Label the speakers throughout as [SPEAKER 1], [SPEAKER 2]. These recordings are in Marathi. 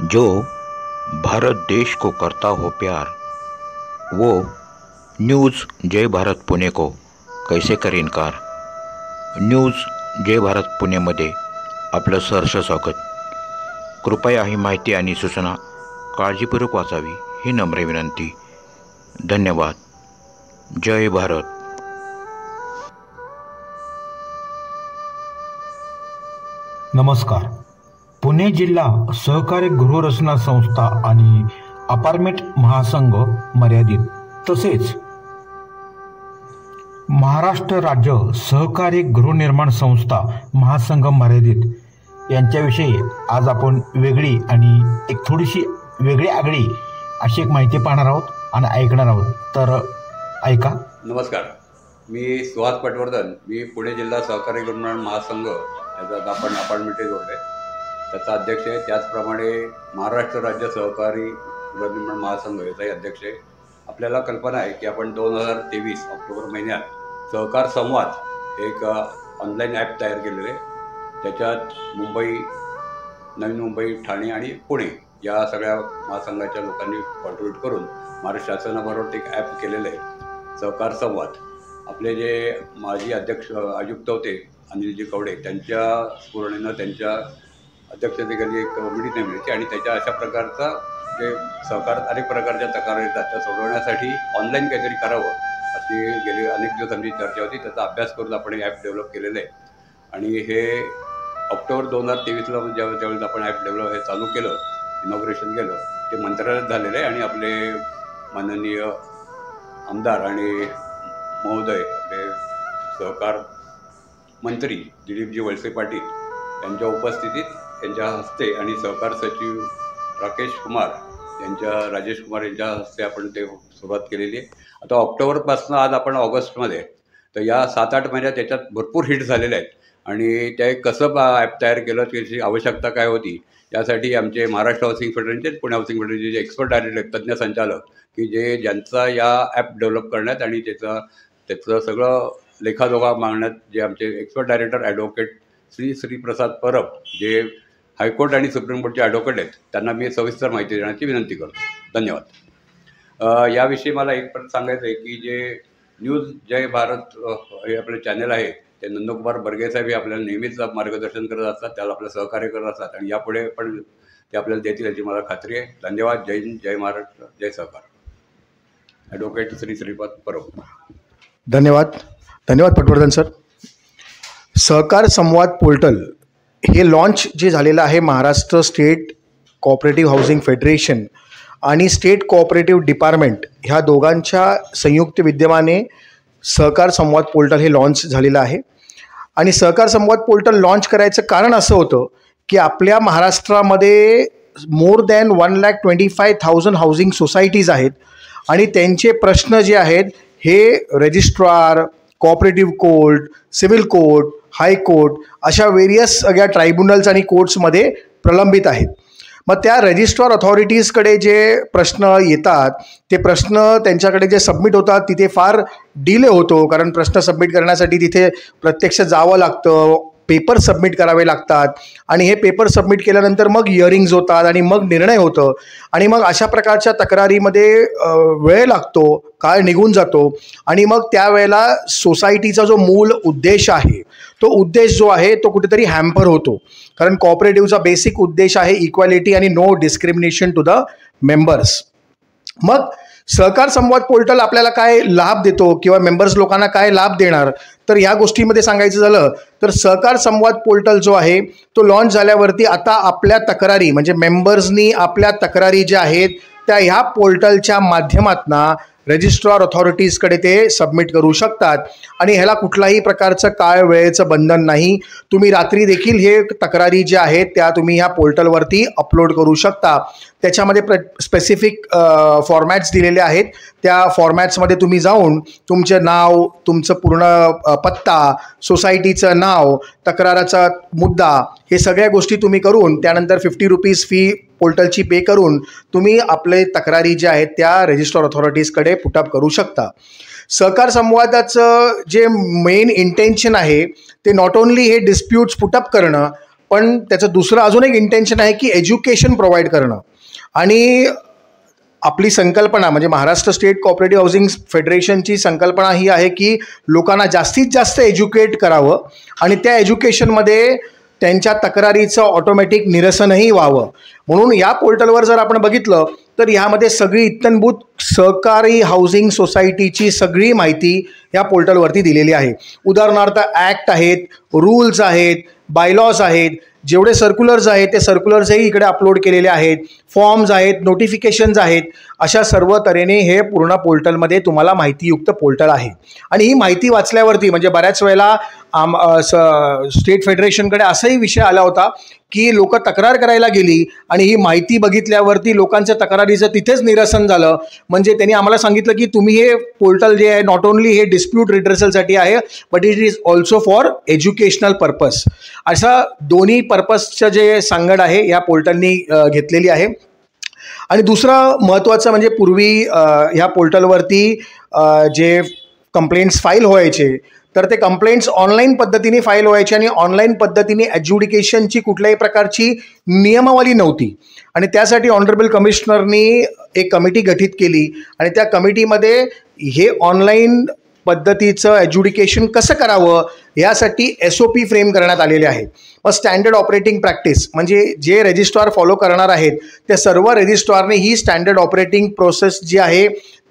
[SPEAKER 1] जो भारत देश को करता हो प्यार, वो न्यूज़ जय भारत पुणे को कैसे करे इनकार। न्यूज़ जय भारत पुणेमध्ये आपलं सहर्ष स्वागत। कृपया ही माहिती आणि सूचना काळजीपूर्वक वाचावी ही नम्र विनंती। धन्यवाद। जय भारत।
[SPEAKER 2] नमस्कार। पुणे जिल्हा सहकारी गृहरचना संस्था आणि अपार्टमेंट महासंघ मर्यादित तसेच महाराष्ट्र राज्य सहकारी गृहनिर्माण संस्था महासंघ मर्यादित यांच्याविषयी आज आपण वेगळी आणि एक थोडीशी वेगळी आगळी अशी एक माहिती पाहणार आहोत आणि ऐकणार आहोत, तर ऐका।
[SPEAKER 3] नमस्कार, मी सुहास पटवर्धन। मी पुणे जिल्हा सहकारी गृहनिर्माण महासंघ याचा आपण अपार्टमेंट जोडले त्याचा अध्यक्ष आहे। त्याचप्रमाणे महाराष्ट्र राज्य सहकारी गृहनिर्माण महासंघ याचाही अध्यक्ष आहे। आपल्याला कल्पना आहे की आपण 2023 ऑक्टोबर महिन्यात सहकार संवाद एक ऑनलाईन ॲप तयार केलेले आहे। त्याच्यात मुंबई, नवी मुंबई, ठाणे आणि पुणे या सगळ्या महासंघाच्या लोकांनी कॉन्ट्रीब्यूट करून महाराष्ट्र शासनाबरोबर एक ॲप केलेलं आहे सहकार संवाद। आपले जे माजी अध्यक्ष आयुक्त होते अनिलजी कवडे, त्यांच्या स्फूर्तीनं त्यांच्या अध्यक्षतेखाली एक कमिटी नेमली आणि त्याच्या अशा प्रकारचा जे सहकार अनेक प्रकारच्या तक्रारी येतात त्या सोडवण्यासाठी ऑनलाईन काहीतरी करावं अशी गेली अनेक दिवस आमची चर्चा होती। त्याचा अभ्यास करून आपण हे ॲप डेव्हलप केलेलं आहे आणि हे ऑक्टोबर 2023ला ज्यावेळेस आपण ॲप डेव्हलप हे चालू केलं, इनॉग्रेशन केलं, ते मंत्रालयात झालेलं आहे आणि आपले माननीय आमदार आणि महोदय आपले सहकार मंत्री दिलीपजी वळसे पाटील यांच्या उपस्थितीत, त्यांच्या हस्ते आणि सहकार सचिव राकेश कुमार राजेश कुमार यांच्या हस्ते आपण ते सुरुवात केलेली आहे। आता ऑक्टोबरपासून आज आपण ऑगस्टमध्ये, तर या 7-8 महिन्यात त्याच्यात भरपूर हिट झालेले आहेत आणि ते कसं ॲप तयार केलं, त्याची आवश्यकता काय होती, यासाठी आमचे महाराष्ट्र हाऊसिंग फेडरेशनचे, पुणे हाऊसिंग फेडरेशनचे जे एक्सपर्ट आलेले आहेत, तज्ज्ञ संचालक, की ज्यांचा या ॲप डेव्हलप करण्यात आणि त्याचं सगळं लेखाजोखा मागण्यात जे आमचे expert director advocate Shriprasad Parab, जे हायकोर्ट आणि सुप्रीम कोर्टचे ॲडव्होकेट आहेत, त्यांना मी सविस्तर माहिती देण्याची विनंती करतो। धन्यवाद। याविषयी मला एक पण सांगायचं आहे की जे न्यूज जय भारत हे आपले चॅनल आहे, ते नंदकुमार बर्गे साहेब हे आपल्याला नेहमीच मार्गदर्शन करत असतात, त्याला आपलं सहकार्य करत असतात आणि यापुढे पण ते आपल्याला देतील याची मला खात्री आहे। धन्यवाद। जय हिंद, जय महाराष्ट्र, जय सहकार। ॲडव्होकेट श्रीप्रसाद परब।
[SPEAKER 4] धन्यवाद पटवर्धन सर। सहकार संवाद पोर्टल हे लॉन्च जे झालेलं आहे Maharashtra state cooperative housing federation आणि स्टेट कोऑपरेटिव्ह डिपार्टमेंट ह्या दोघांच्या संयुक्त विद्यमाने सहकार संवाद पोर्टल हे लॉन्च झालेलं आहे। आणि सहकार संवाद पोर्टल लॉन्च करायचं कारण असं होतं की आपल्या महाराष्ट्रामध्ये मोर दॅन 1,25,000 हाऊसिंग सोसायटीज आहेत आणि त्यांचे प्रश्न जे आहेत हे registrar, cooperative court, civil court, high court अशा वेरियस सगळ्या ट्रायब्युनल्स आणि कोर्ट्समध्ये प्रलंबित आहेत। मग त्या रजिस्ट्रार अथॉरिटीजकडे जे प्रश्न येतात, ते प्रश्न त्यांच्याकडे जे सबमिट होतात तिथे फार डिले होतो, कारण प्रश्न सबमिट करण्यासाठी तिथे प्रत्यक्ष जावं लागतं, पेपर सबमिट करावे लागतात आणि हे पेपर सबमिट केल्यानंतर मग हिअरिंग्ज होतात आणि मग निर्णय होतं आणि मग अशा प्रकारच्या तक्रारीमध्ये वेळ लागतो, काळ निघून जातो आणि मग त्यावेळेला सोसायटीचा जो मूळ उद्देश आहे, तो उद्देश जो आहे तो कुठेतरी हॅम्पर होतो, कारण कोऑपरेटिव्हचा बेसिक उद्देश आहे इक्वॅलिटी आणि no discrimination to the members. मग सहकार संवाद पोर्टल आपल्याला काय लाभ देतो किंवा मेंबर्स लोकांना काय लाभ देणार, तर ह्या गोष्टीमध्ये सांगायचं झालं तर सहकार संवाद पोर्टल जो आहे तो लॉन्च झाल्यावरती आता आपल्या तक्रारी म्हणजे मेंबर्सनी आपल्या तक्रारी ज्या आहेत त्या ह्या पोर्टलच्या माध्यमातून रजिस्ट्रार अथॉरिटीजकडे ते सबमिट करू शकतात आणि ह्याला कुठलाही प्रकारचं काळ वेळेचं बंधन नाही। तुम्ही रात्री देखील हे तक्रारी ज्या आहेत त्या तुम्ही ह्या पोर्टलवरती अपलोड करू शकता। त्याच्यामध्ये स्पेसिफिक फॉर्मॅट्स दिलेले आहेत, त्या फॉर्मॅट्समध्ये तुम्ही जाऊन तुमचं नाव, तुमचं पूर्ण पत्ता, सोसायटीचं नाव, तक्राराचा मुद्दा, हे सगळ्या गोष्टी तुम्ही करून त्यानंतर 50 रुपीज फी पोर्टलची पे करून तुम्ही आपले तक्रारी ज्या आहेत त्या रजिस्ट्रार अथॉरिटीजकडे पुटअप करू शकता। सहकार संवादाचं जे मेन इंटेन्शन आहे ते नॉट ओन्ली हे डिस्प्यूट्स पुटअप करणं, पण त्याचं दुसरं अजून एक इंटेन्शन आहे की एज्युकेशन प्रोव्हाइड करणं. आणि आपली संकल्पना म्हणजे महाराष्ट्र स्टेट कोऑपरेटिव्ह हाऊसिंग फेडरेशनची संकल्पना ही आहे की लोकांना जास्तीत जास्त एज्युकेट करावं आणि त्या एज्युकेशनमध्ये त्यांच्या तक्रारीचं ऑटोमॅटिक निरसनही व्हावं. म्हणून या पोर्टलवर जर आपण बघितलं तर ह्यामध्ये सगळी इत्थंभूत सहकारी हाऊसिंग सोसायटीची सगळी माहिती या पोर्टलवरती दिलेली आहे. उदाहरणार्थ ॲक्ट आहेत, रूल्स आहेत, बायलॉज आहेत, जेवढे सर्क्युलर्स आहेत ते सर्क्युलर्सही इकडे अपलोड केलेले आहेत, फॉर्म्स आहेत, नोटिफिकेशन्स आहेत. अशा सर्व तऱ्हेने हे पूर्ण पोर्टलमध्ये तुम्हाला माहितीयुक्त पोर्टल आहे. आणि ही माहिती वाचल्यावरती म्हणजे बऱ्याच वेळेला स्टेट फेडरेशनकडे असाही विषय आला होता की लोक तक्रार करायला गेली आणि ही माहिती बघितल्यावरती लोकांच्या तक्रारीचं तिथेच निरसन झालं. म्हणजे त्यांनी आम्हाला सांगितलं की तुम्ही हे पोर्टल जे आहे नॉट ओन्ली हे डिस्प्यूट रिड्रेसलसाठी आहे but it is also for educational purpose. अशा दोन्ही पर्पजचं जे सांगड आहे या पोर्टलनी घेतलेली आहे. आणि दुसरं महत्त्वाचं म्हणजे पूर्वी ह्या पोर्टलवरती जे कंप्लेंट्स फाईल व्हायचे तर ते कंप्लेंट्स ऑनलाईन पद्धतीने फाईल व्हायचे आणि ऑनलाईन पद्धतीने ॲज्युडिकेशनची कुठल्याही प्रकारची नियमावली नव्हती. आणि त्यासाठी ऑनरेबल कमिशनरनी एक कमिटी गठीत केली आणि त्या कमिटीमध्ये हे ऑनलाईन पद्धतीचं ॲज्युडिकेशन कसं करावं यासाठी SOP फ्रेम करण्यात आलेले आहेत. मग स्टँडर्ड ऑपरेटिंग प्रॅक्टिस म्हणजे जे रजिस्ट्रार फॉलो करणार आहेत त्या सर्व रजिस्ट्रारने ही स्टँडर्ड ऑपरेटिंग प्रोसेस जी आहे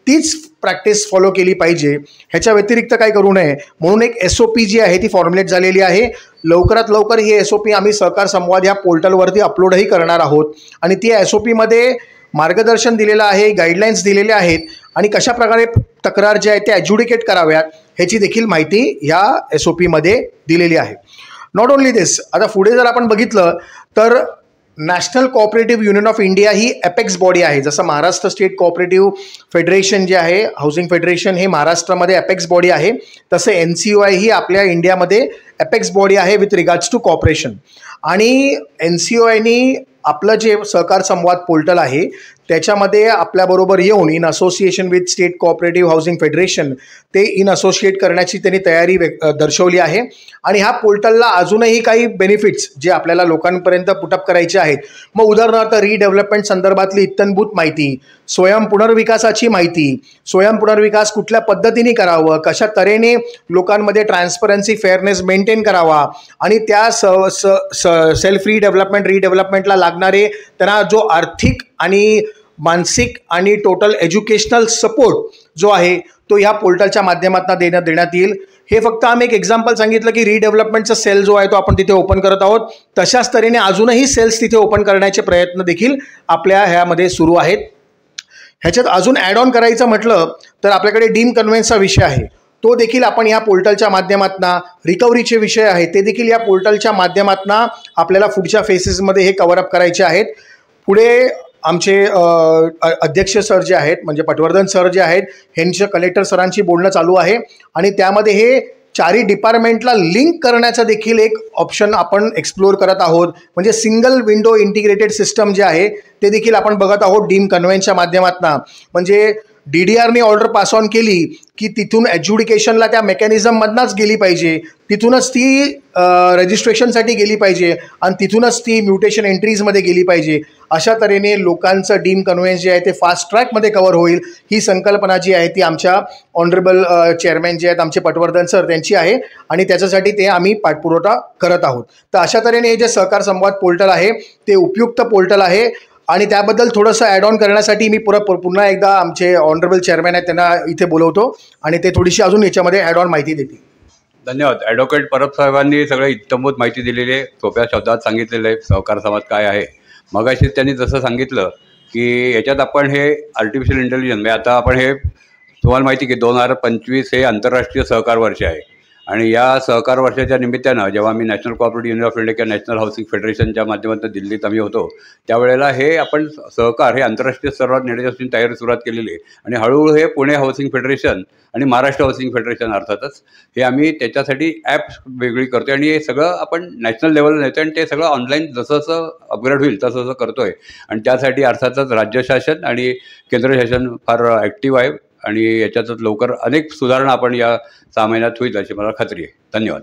[SPEAKER 4] तीच प्रॅक्टिस फॉलो केली पाहिजे. ह्याच्या व्यतिरिक्त काय करू नये म्हणून एक SOP जी आहे ती फॉर्म्युलेट झालेली आहे. लवकरात लवकर ही SOP आम्ही सहकार संवाद ह्या पोर्टलवरती अपलोडही करणार आहोत. आणि ती SOPमध्ये मार्गदर्शन दिलेलं आहे, गाईडलाईन्स दिलेल्या आहेत आणि कशा प्रकारे तक्रार जे आहे ते ॲज्युडिकेट कराव्यात ह्याची देखील माहिती ह्या SOPमध्ये दिलेली आहे. नॉट ओन्ली दिस, आता पुढे जर आपण बघितलं तर national cooperative union of India he apex body आहे. जसं महाराष्ट्र स्टेट कोऑपरेटिव्ह फेडरेशन जे आहे हाऊसिंग फेडरेशन हे महाराष्ट्रामध्ये अपेक्स बॉडी आहे तसं NCOI ही आपल्या इंडियामध्ये अपेक्स बॉडी आहे विथ रिगार्ड्स टू कॉपरेशन. आणि NCOIनी आपलं जे सहकार संवाद पोर्टल आहे त्याच्यामध्ये आपल्याबरोबर येऊन in association with state cooperative housing federation ते इन असोसिएट करण्याची त्यांनी तयारी दर्शवली आहे. आणि ह्या पोर्टलला अजूनही काही बेनिफिट्स जे आपल्याला लोकांपर्यंत पुटअप करायचे आहेत. मग उदाहरणार्थ रिडेव्हलपमेंट संदर्भातली इत्थंभूत माहिती, स्वयं पुनर्विकासाची माहिती, स्वयं पुनर्विकास कुठल्या पद्धतीने करावं, कशा तऱ्हेने लोकांमध्ये ट्रान्सपरन्सी फेअरनेस मेंटेन करावा आणि त्या सेल्फ रिडेव्हलपमेंटला लागणारे त्यांना जो आर्थिक आणि मानसिक आणि टोटल एज्युकेशनल सपोर्ट जो आहे तो ह्या पोर्टलच्या माध्यमातून देण्यात येईल. हे फक्त आम्ही एक एक्झाम्पल सांगितलं की रिडेव्हलपमेंटचा सेल जो आहे तो आपण तिथे ओपन करत आहोत. तशाच तऱ्हेने अजूनही सेल्स तिथे ओपन करण्याचे प्रयत्न देखील आपल्या ह्यामध्ये सुरू आहेत. ह्याच्यात अजून ॲड ऑन करायचं म्हटलं तर आपल्याकडे डीम कन्व्हेन्सचा विषय आहे तो देखील आपण या पोर्टलच्या माध्यमातून, रिकव्हरीचे विषय आहेत ते देखील या पोर्टलच्या माध्यमातून आपल्याला पुढच्या फेसेसमध्ये हे कव्हरअप करायचे आहेत. पुढे आमचे अध्यक्ष सर जे आहेत म्हणजे पटवर्धन सर जे आहेत ह्यांच्या कलेक्टर सरांशी बोलणं चालू आहे आणि त्यामध्ये हे चारही डिपार्टमेंटला लिंक करण्याचा देखील एक ऑप्शन आपण एक्सप्लोर करत आहोत. म्हणजे सिंगल विंडो इंटिग्रेटेड सिस्टम जे आहे ते देखील आपण बघत आहोत डीम कन्व्हेन्सच्या माध्यमातून. म्हणजे DDRने ऑर्डर पास ऑन केली की तिथून ॲज्युडिकेशनला त्या मेकॅनिझममधनंच गेली पाहिजे, तिथूनच ती रजिस्ट्रेशनसाठी गेली पाहिजे आणि तिथूनच ती म्युटेशन एंट्रीजमध्ये गेली पाहिजे. अशा तऱ्हेने लोकांचं डीम कन्व्हेन्स जे आहे ते फास्ट ट्रॅकमध्ये कव्हर होईल. ही संकल्पना जी आहे ती आमच्या ऑनरेबल चेअरमॅन जे आहेत आमचे पटवर्धन सर त्यांची आहे आणि त्याच्यासाठी ते आम्ही पाठपुरावा करत आहोत. तर अशा तऱ्हेने हे जे सहकार संवाद पोर्टल आहे ते उपयुक्त पोर्टल आहे आणि त्याबद्दल थोडंसं ॲड ऑन करण्यासाठी मी पुन्हा एकदा आमचे ऑनरेबल चेअरमॅन आहेत त्यांना इथे बोलवतो आणि ते थोडीशी अजून याच्यामध्ये ॲड ऑन माहिती देतील.
[SPEAKER 3] धन्यवाद. ॲडव्होकेट परब साहेबांनी सगळं इत्तंभूत माहिती दिलेली आहे, सोप्या शब्दात सांगितलेलं आहे सहकार समाज काय आहे. मगाशीच त्यांनी जसं सांगितलं की याच्यात आपण हे आर्टिफिशियल इंटेलिजन्स म्हणजे आता आपण हे तुम्हाला माहिती की 2025 हे आंतरराष्ट्रीय सहकार वर्ष आहे आणि या सहकार वर्षाच्या निमित्तानं जेव्हा मी national cooperative union of India किंवा नॅशनल हाऊसिंग फेडरेशनच्या माध्यमातून दिल्लीत आम्ही होतो त्यावेळेला हे आपण सहकार हे आंतरराष्ट्रीय स्तरावर नेण्याची तयारी सुरुवात केलेली आहे आणि हळूहळू हे पुणे हाऊसिंग फेडरेशन आणि महाराष्ट्र हाऊसिंग फेडरेशन अर्थातच हे आम्ही त्याच्यासाठी ॲप्स वेगळी करतो आणि हे सगळं आपण नॅशनल लेवलला नेतो आणि ते सगळं ऑनलाईन जसं जसं अपग्रेड होईल तसं तसं करतो आहे आणि त्यासाठी अर्थातच राज्य शासन आणि केंद्र शासन फार ॲक्टिव्ह आहे आणि याच्यातच लवकर अनेक सुधारणा आपण या 6 महिन्यात होईल अशी मला खात्री आहे. धन्यवाद.